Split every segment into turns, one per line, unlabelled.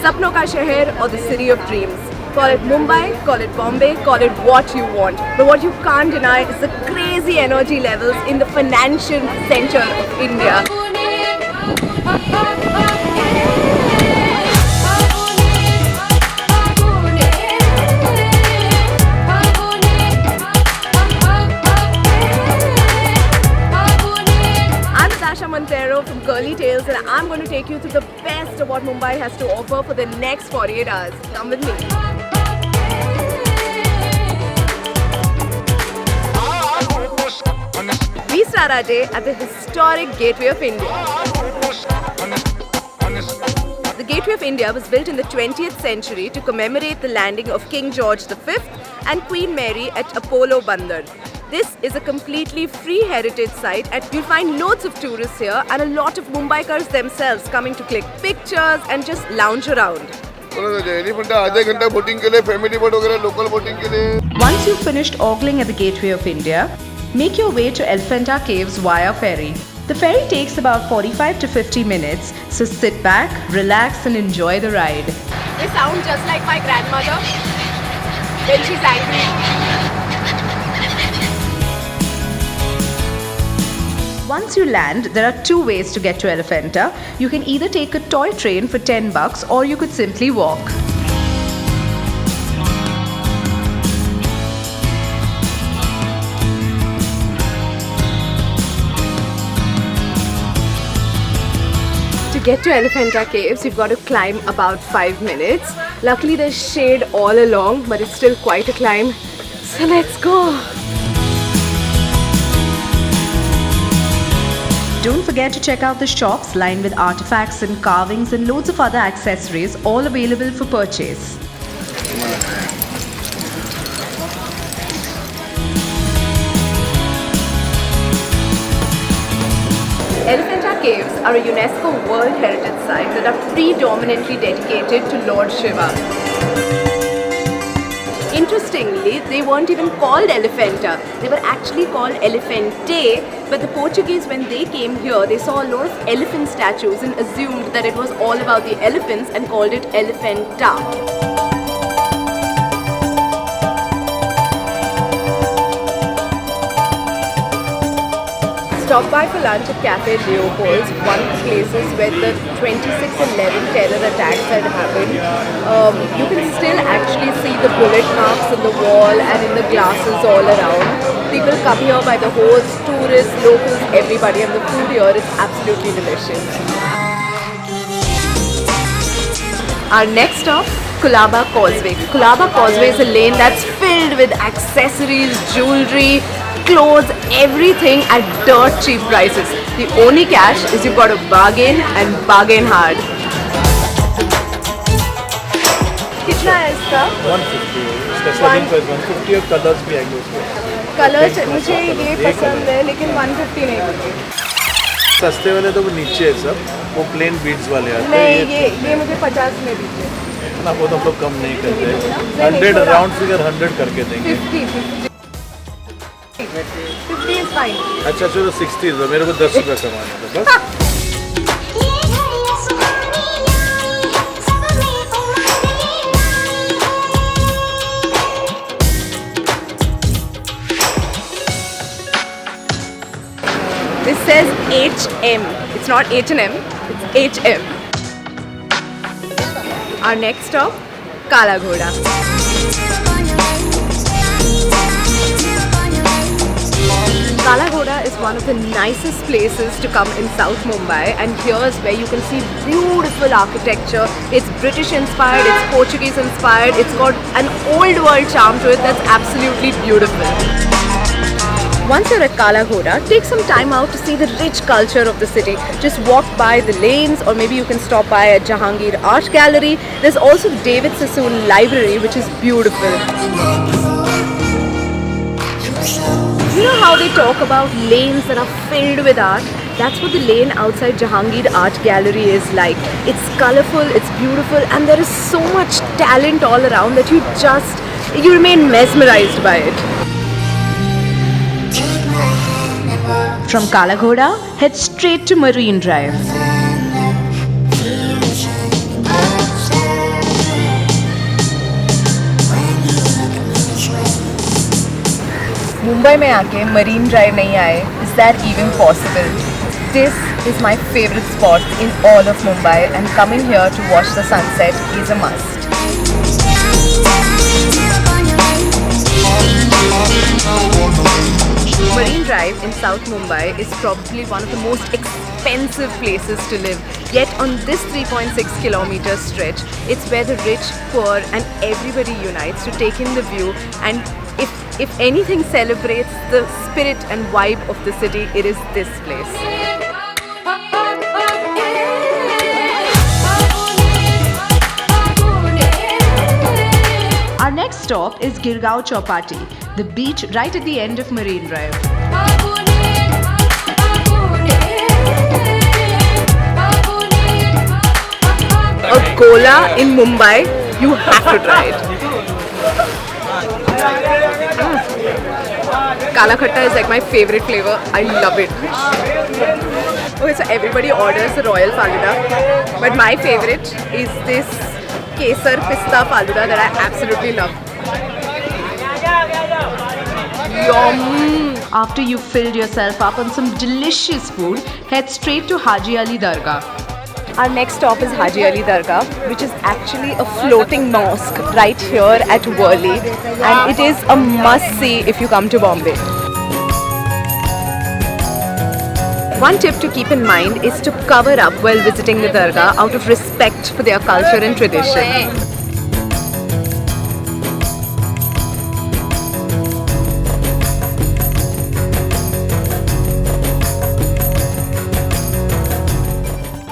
Sapno ka Sheher or the city of dreams. Call it Mumbai, call it Bombay, call it what you want. But what you can't deny is the crazy energy levels in the financial center of India. Montero from Curly Tales, and I'm going to take you through the best of what Mumbai has to offer for the next 48 hours. Come with me. We start our day at the historic Gateway of India. The Gateway of India was built in the 20th century to commemorate the landing of King George V and Queen Mary at Apollo Bandar. This is a completely free heritage site and you'll find loads of tourists here and a lot of Mumbaikars themselves coming to click pictures and just lounge around.
Once you've finished ogling at the Gateway of India, make your way to Elephanta Caves via ferry. The ferry takes about 45 to 50 minutes, so sit back, relax and enjoy the ride.
They sound just like my grandmother when she's angry.
Once you land, there are two ways to get to Elephanta. You can either take a toy train for $10 or you could simply walk.
To get to Elephanta Caves, you've got to climb about 5 minutes. Luckily there's shade all along, but it's still quite a climb. So let's go!
Don't forget to check out the shops lined with artifacts and carvings and loads of other accessories, all available for purchase.
Elephanta Caves are a UNESCO World Heritage Site that are predominantly dedicated to Lord Shiva. Interestingly, they weren't even called Elephanta. They were actually called Elephante, but the Portuguese, when they came here, they saw a lot of elephant statues and assumed that it was all about the elephants and called it Elephanta. Stop by for lunch at Cafe Leopold's, one of the places where the 26/11 terror attacks had happened. You can still actually see the bullet marks in the wall and in the glasses all around. People come here by the hordes, tourists, locals, everybody, and the food here is absolutely delicious. Our next stop, Colaba Causeway. Colaba Causeway is a lane that's filled with accessories, jewelry, clothes, everything at dirt cheap prices. The only catch is you've got to bargain and bargain hard. कितना है इसका?
150. इसका selling price 150 और colours भी आएंगे उसमें.
Colours मुझे ये पसंद है लेकिन 150 नहीं होगी.
सस्ते वाले तो वो नीचे है सब, वो प्लेन बीड्स वाले आते हैं.
नहीं, ये मुझे 50 में दीजिए.
ना वो तो हम लोग कम नहीं करते. 100 राउंड फिगर 100 करके देंगे.
50 is fine.
अच्छा चलो 60 दो, मेरे को 10 रुपये कमाने दो बस.
This says HM. It's not H&M, it's HM. Our next stop, Kala Ghoda. Kala Ghoda is one of the nicest places to come in South Mumbai, and here's where you can see beautiful architecture. It's British inspired, it's Portuguese inspired, it's got an old world charm to it that's absolutely beautiful. Once you're at Kala Ghoda, take some time out to see the rich culture of the city. Just walk by the lanes, or maybe you can stop by at Jahangir Art Gallery. There's also the David Sassoon Library, which is beautiful. You know how they talk about lanes that are filled with art? That's what the lane outside Jahangir Art Gallery is like. It's colourful, it's beautiful, and there is so much talent all around that you remain mesmerized by it.
From Kala Ghoda, head straight to Marine Drive.
Mumbai में आके marine drive नहीं आए, is that even possible? This is my favorite spot in all of Mumbai, and coming here to watch the sunset is a must. Marine Drive in South Mumbai is probably one of the most expensive places to live. Yet on this 3.6 kilometer stretch, it's where the rich, poor and everybody unites to take in the view, and if anything celebrates the spirit and vibe of the city, it is this place.
Our next stop is Girgaon Chowpatty, the beach right at the end of Marine Drive.
A gola in Mumbai, you have to try it. Kala khatta is like my favorite flavor. I love it. Okay, so everybody orders the royal faluda, but my favorite is this kesar pista faluda that I absolutely love. Yum!
After you've filled yourself up on some delicious food, head straight to Haji Ali Dargah.
Our next stop is Haji Ali Dargah, which is actually a floating mosque right here at Worli, and it is a must-see if you come to Bombay. One tip to keep in mind is to cover up while visiting the Dargah out of respect for their culture and tradition.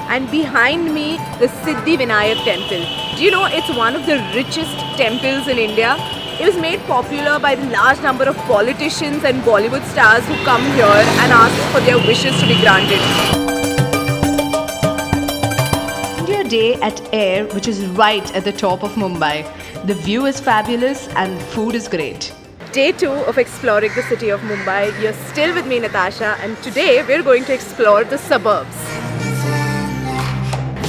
And behind me, the Siddhi Vinayak temple. Do you know it's one of the richest temples in India? It was made popular by the large number of politicians and Bollywood stars who come here and ask for their wishes to be granted.
Your day at Air, which is right at the top of Mumbai. The view is fabulous and the food is great.
Day 2 of exploring the city of Mumbai. You're still with me, Natasha, and today we're going to explore the suburbs.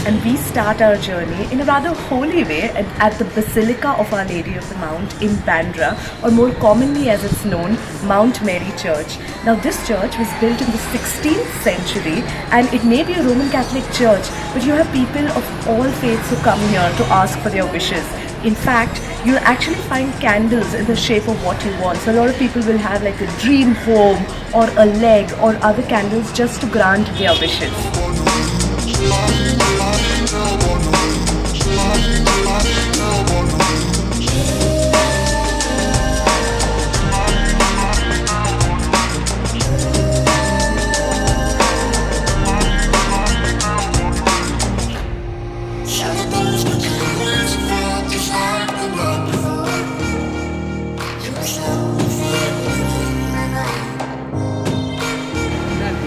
And we start our journey in a rather holy way at the Basilica of Our Lady of the Mount in Bandra, or more commonly as it's known, Mount Mary Church. Now this church was built in the 16th century and it may be a Roman Catholic church, but you have people of all faiths who come here to ask for their wishes. In fact, you'll actually find candles in the shape of what you want. So a lot of people will have like a dream home or a leg or other candles just to grant their wishes.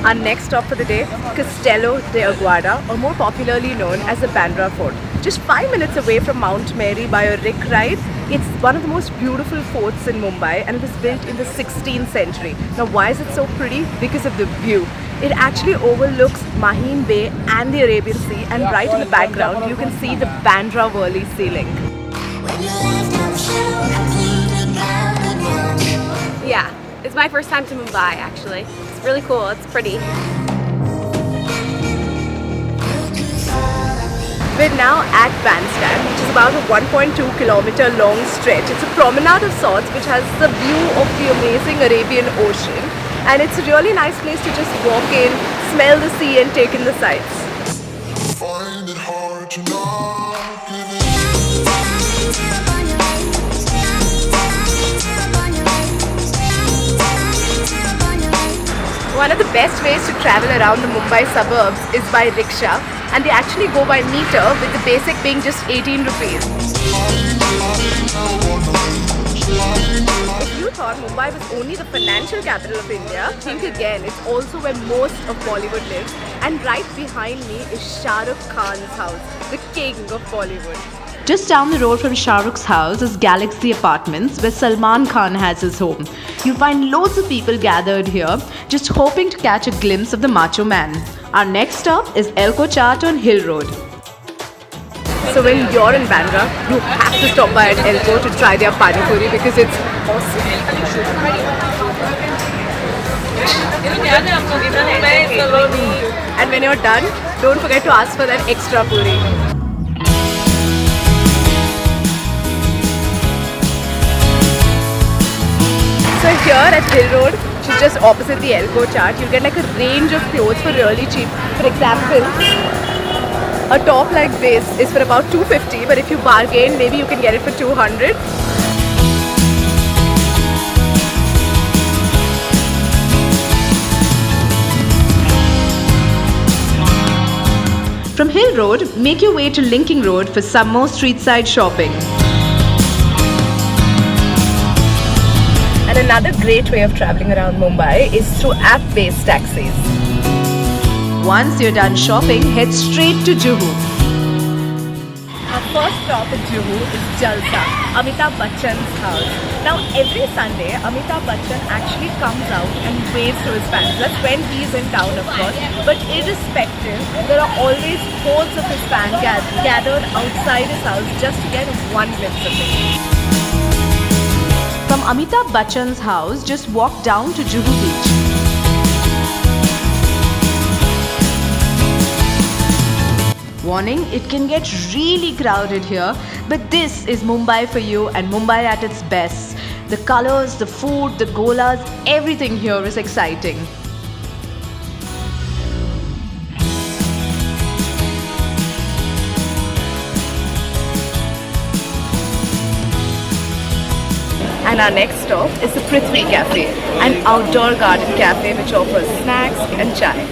Our next stop for the day, Castello de Aguada, or more popularly known as the Bandra Fort. Just 5 minutes away from Mount Mary by a rick ride, it's one of the most beautiful forts in Mumbai, and it was built in the 16th century. Now why is it so pretty? Because of the view. It actually overlooks Maheen Bay and the Arabian Sea, and right in the background you can see the Bandra Worli ceiling.
Yeah, it's my first time to Mumbai actually. It's really cool, it's pretty.
We're now at Bandstand, which is about a 1.2 kilometer long stretch. It's a promenade of sorts which has the view of the amazing Arabian Ocean, and it's a really nice place to just walk in, smell the sea and take in the sights.
Find it hard to not give it.
One of the best ways to travel around the Mumbai suburbs is by rickshaw, and they actually go by meter, with the basic being just 18 rupees. If you thought Mumbai was only the financial capital of India, think again. It's also where most of Bollywood lives, and right behind me is Shah Rukh Khan's house, the king of Bollywood.
Just down the road from Shah Rukh's house is Galaxy Apartments, where Salman Khan has his home. You'll find loads of people gathered here, just hoping to catch a glimpse of the macho man. Our next stop is Elko Chaat on Hill Road.
So when you're in Bandra, you have to stop by at Elko to try their pani puri because it's awesome. And when you're done, don't forget to ask for that extra puri. So here at Hill Road, which is just opposite the Elco Chart, you get like a range of clothes for really cheap. For example, a top like this is for about 250, but if you bargain, maybe you can get it for 200.
From Hill Road, make your way to Linking Road for some more street side shopping.
And another great way of traveling around Mumbai is through app-based taxis.
Once you're done shopping, head straight to Juhu.
Our first stop at Juhu is Jalsa, Amitabh Bachchan's house. Now every Sunday, Amitabh Bachchan actually comes out and waves to his fans. That's when he's in town, of course. But irrespective, there are always hordes of his fans gathered outside his house just to get one glimpse of him.
From Amitabh Bachchan's house, just walk down to Juhu Beach. Warning, it can get really crowded here, but this is Mumbai for you and Mumbai at its best. The colors, the food, the golas, everything here is exciting.
And our next stop is the Prithvi Cafe, an outdoor garden cafe which offers snacks and chai.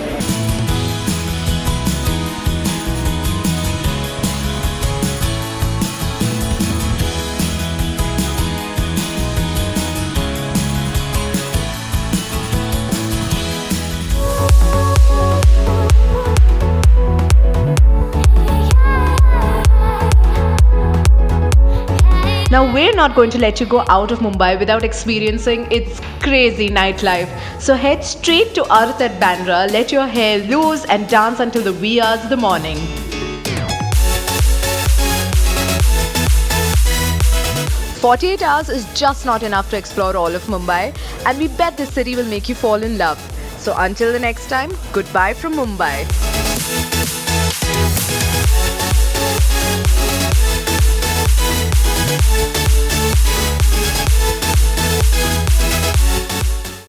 Now we're not going to let you go out of Mumbai without experiencing its crazy nightlife. So head straight to Arth at Bandra, let your hair loose and dance until the wee hours of the morning. "48 hours is just not enough to explore all of Mumbai, and we bet this city will make you fall in love. So until the next time, goodbye from Mumbai.